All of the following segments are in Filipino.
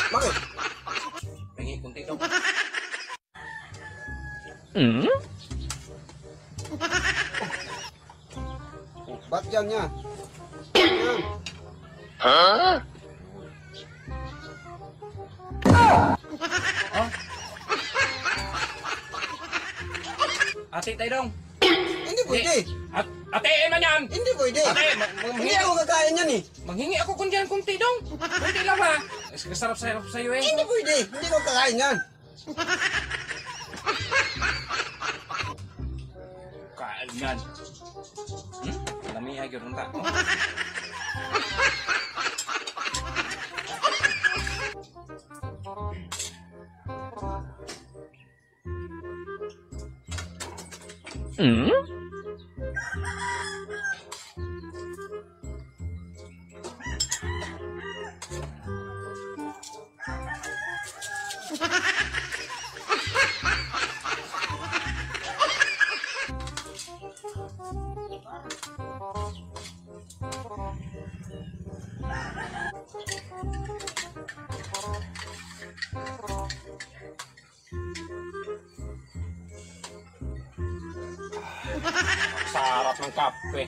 Bakit? Hingi kunti dong. Ba't yan yan? Yan. Ate tayo dong. Hindi pwede. Atein man yan. Hindi pwede. Ate, Hindi ako kakain yan eh. manghingi ako kung dyan kunti dong. Kunti lang ha. Sarap sa'yo eh. Hindi pwede. Hindi ko kakain yan. Kain yan. Lamihay gano'n ta. Sarap ng kape.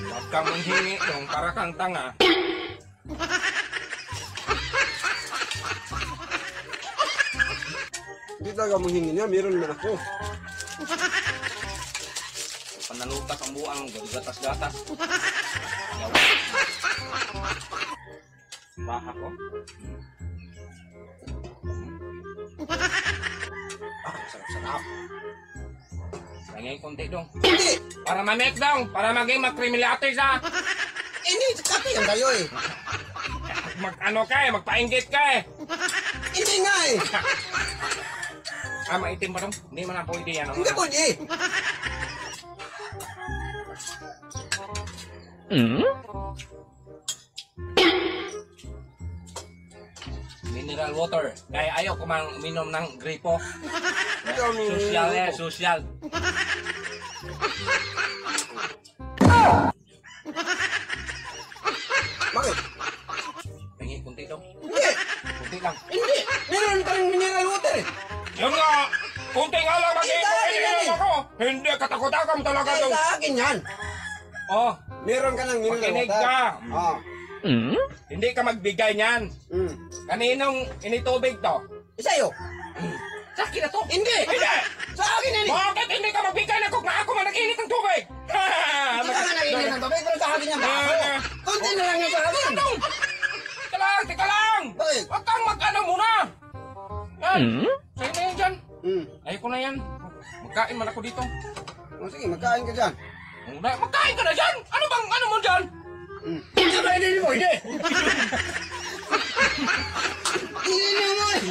Huwag kang manghingi dong para kang tanga. Hindi talaga mo hingin yan. Meron naman ako. Panalutas ang buang, gatas-gatas. Baha ko. Sarap-sarap. Lagay konti dong. Hindi. Para ma-make dong. Para maging mag-cremilate sa. Hindi. Kape yan tayo eh. Mag-ano ka eh. Magpainggit ka eh. Hindi nga eh. Maitim pa dong. Hindi mo na pwede yan. Hindi pwede. Mineral water. Kaya ayaw ko mang uminom ng gripo. Ito ang Social eh. Social. Bakit? Hingi kunti dong. Hindi. Kunti lang. Hindi. Meron pa rin mineral water eh. Yun nga. Kunti nga lang mag-inom ako. Hindi katakot-takam talaga Eh, dong. sa akin yan. Oh. Meron ka ng mineral Makinig water. ka. Ah. Hindi ka magbigay niyan. Kaninong initubig to? Sa'yo. Sa akin na to. Hindi. Hindi. Sa akin yan eh. Bakit hindi ka magbigay na kung ako man nag-init ng tubig? Hindi ka nga naiinit ng tubig, pero sa akin yan ba ako? Kunti na lang yan sa akin. Teka lang. Bakit? Huwag kang mag-ano muna. Yan. Sa'yo na yan dyan. Ayoko na yan. Magkain man ako dito. O sige, magkain ka dyan. Magkain ka na dyan. Ano mo dyan? Hindi ba hindi mo? Hindi. Hindi mo eh.